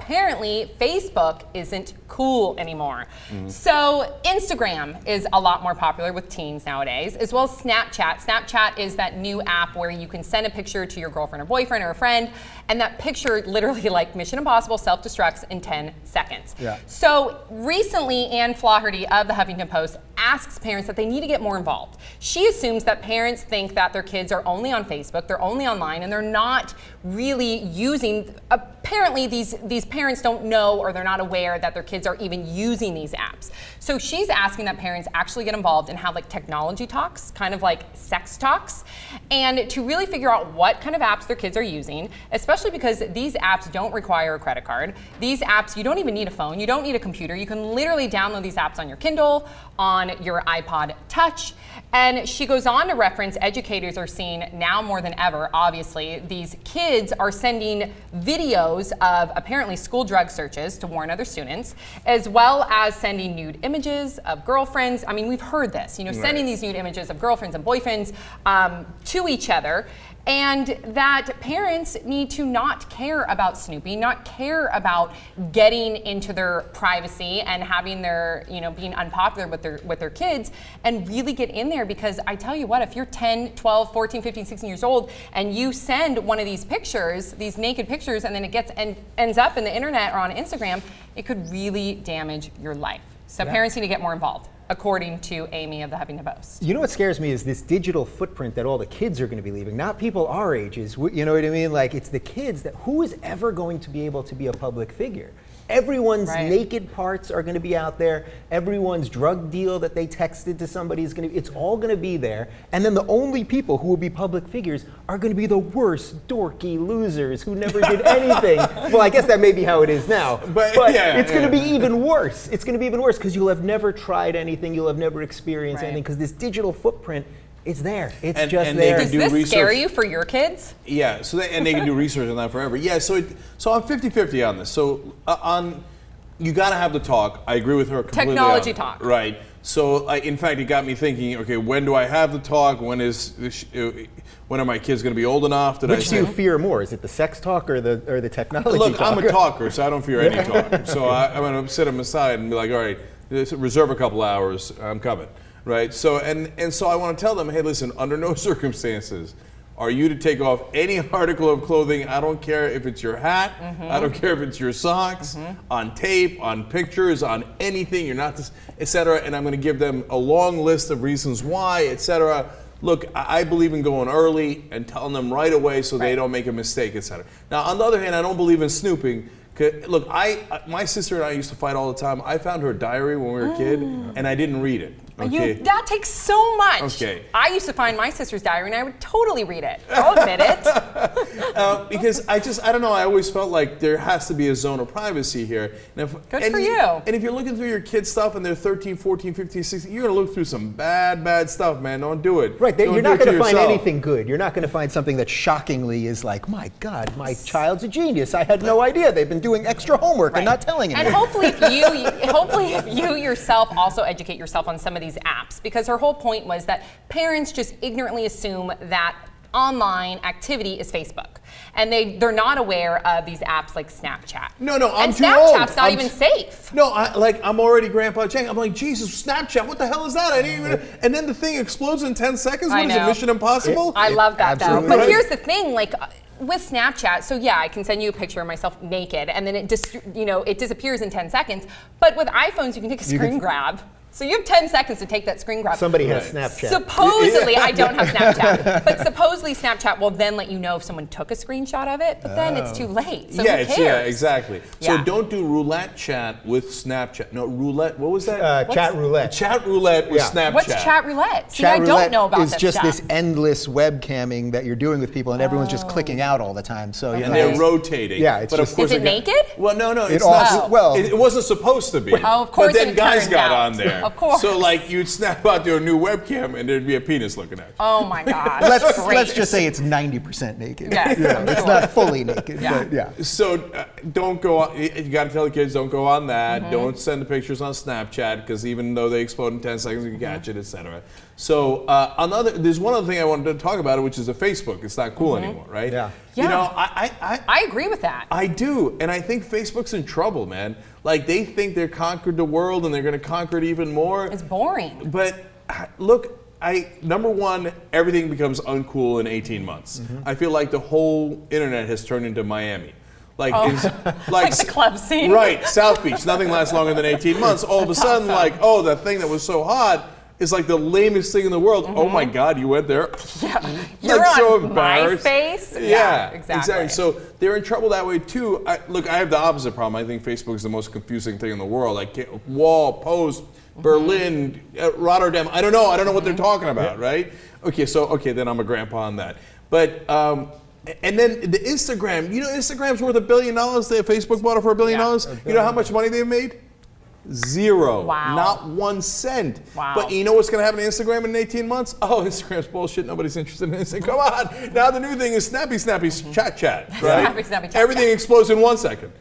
apparently Facebook isn't cool anymore. So Instagram is a lot more popular with teens nowadays, as well as Snapchat. Snapchat is that new app where you can send a picture to your girlfriend or boyfriend or a friend, and that picture literally, like Mission Impossible, self-destructs in 10 seconds. So recently, Anne Flaherty of the Huffington Post asks parents that they need to get more involved. She assumes that parents think that their kids are only on Facebook, they're only online, and they're not really using, apparently these parents don't know or they're not aware that their kids are even using these apps. So she's asking that parents actually get involved and have like technology talks, kind of like sex talks, and to really figure out what kind of apps their kids are using, especially because these apps don't require a credit card. These apps, you don't even need a phone, you don't need a computer. You can literally download these apps on your Kindle, on your iPod Touch. And she goes on to reference educators are seeing now more than ever, obviously, these kids are sending videos of apparently school drug searches to warn other students, as well as sending nude images of girlfriends. I mean, we've heard this, sending these nude images of girlfriends and boyfriends to each other. And that parents need to not care about snooping, not care about getting into their privacy and having their, being unpopular with their kids, and really get in there. Because I tell you what, if you're 10, 12, 14, 15, 16 years old and you send one of these pictures, these naked pictures, and then it gets and ends up in the internet or on Instagram, it could really damage your life. So parents need to get more involved, according to Amy of the Huffington Post. You know what scares me is this digital footprint that all the kids are going to be leaving, not people our ages, you know what I mean? Like, it's the kids that, who is ever going to be able to be a public figure? Everyone's naked parts are going to be out there. Everyone's drug deal that they texted to somebody is going to, it's all going to be there. And then the only people who will be public figures are going to be the worst dorky losers who never did anything. Well, I guess that may be how it is now. But it's going to be even worse. It's going to be even worse because you'll have never tried anything. You'll have never experienced anything because this digital footprint, it's there. It's just there. Does this scare you for your kids? Yeah, so they can do research on that forever. Yeah, so I'm 50-50 on this. So you got to have the talk. I agree with her completely. Technology talk. Right. So in fact, it got me thinking, okay, when do I have the talk? When are my kids going to be old enough? Which do you fear more? Is it the sex talk or the technology talk? Look, talk? I'm a talker, so I don't fear any talk. So I'm going to set them aside and be like, all right, reserve a couple hours, I'm coming. Right, so and so I want to tell them, hey, listen, under no circumstances are you to take off any article of clothing. I don't care if it's your hat, I don't care if it's your socks, on tape, on pictures, on anything. You're not this, etc. And I'm going to give them a long list of reasons why, etc. Look, I believe in going early and telling them right away so they don't make a mistake, etc. Now, on the other hand, I don't believe in snooping. Look, my sister and I used to fight all the time. I found her diary when we were a kid, and I didn't read it. Okay. That takes so much. Okay. I used to find my sister's diary, and I would totally read it. I'll admit it. Because I don't know, I always felt like there has to be a zone of privacy here. Good for you. And if you're looking through your kids' stuff and they're 13, 14, 15, 16, you're going to look through some bad stuff, man. Don't do it. Right. You're not going to find anything good. You're not going to find something that shockingly is like, my God, my child's a genius. I had no idea. They've been doing extra homework and not telling anyone. And hopefully if you yourself also educate yourself on some of these apps, because her whole point was that parents just ignorantly assume that online activity is Facebook, and they're not aware of these apps like Snapchat. No, I'm and too old. Snapchat's not even safe. No, I'm already Grandpa Chang. I'm like, Jesus, Snapchat, what the hell is that? I didn't even. And then the thing explodes in 10 seconds. What is it, Mission Impossible? I love that though. Absolutely. But here's the thing, like, with Snapchat, so yeah, I can send you a picture of myself naked, and then it disappears in 10 seconds. But with iPhones, you can take a screen grab. So you have 10 seconds to take that screen grab. Somebody has Snapchat. Supposedly, I don't have Snapchat, but supposedly Snapchat will then let you know if someone took a screenshot of it, but then it's too late, so who cares? Yeah, exactly. So don't do roulette chat with Snapchat. No, roulette, what was that? Chat roulette. Chat roulette with Snapchat. What's chat roulette? See, Chat I don't know about is that just stuff. this endless webcamming that you're doing with people, and everyone's just clicking out all the time. So and they're rotating. Yeah, it's but just, of course is it naked? Well, no, it's also, not. well, it wasn't supposed to be. Oh, of course. But then guys turns got out. on there. Of course. So like you'd snap out your new webcam and there'd be a penis looking at you. Oh my God. let's just say it's 90% naked. Yes, It's not fully naked, but yeah. So don't go on, you got to tell the kids don't go on that. Don't send the pictures on Snapchat because even though they explode in 10 seconds, you can catch it, etc. So there's one other thing I wanted to talk about, which is a Facebook. It's not cool anymore, right? Yeah. You know, I agree with that. I do, and I think Facebook's in trouble, man. Like, they think they're conquered the world, and they're going to conquer it even more. It's boring. But look, number one, everything becomes uncool in 18 months. I feel like the whole internet has turned into Miami. Like, like the club scene. Right, South Beach. Nothing lasts longer than 18 months. All of a sudden, awesome. like, oh, that thing that was so hot is like the lamest thing in the world. Oh my God, you went there? Yeah. You're like, so on embarrassed. MySpace? Yeah, exactly. So they're in trouble that way too. Look, I have the opposite problem. I think Facebook is the most confusing thing in the world. Like Wall, Post, Berlin, Rotterdam. I don't know what they're talking about, right? Okay, then I'm a grandpa on that. But and then the Instagram. You know, Instagram's worth $1 billion. Facebook bought it for $1 billion. You know how much money they've made? Zero. Wow. Not 1 cent. Wow. But you know what's going to happen to Instagram in 18 months? Oh, Instagram's bullshit. Nobody's interested in Instagram. Come on. Now the new thing is snappy chat, right? Snappy chat. Everything explodes in 1 second.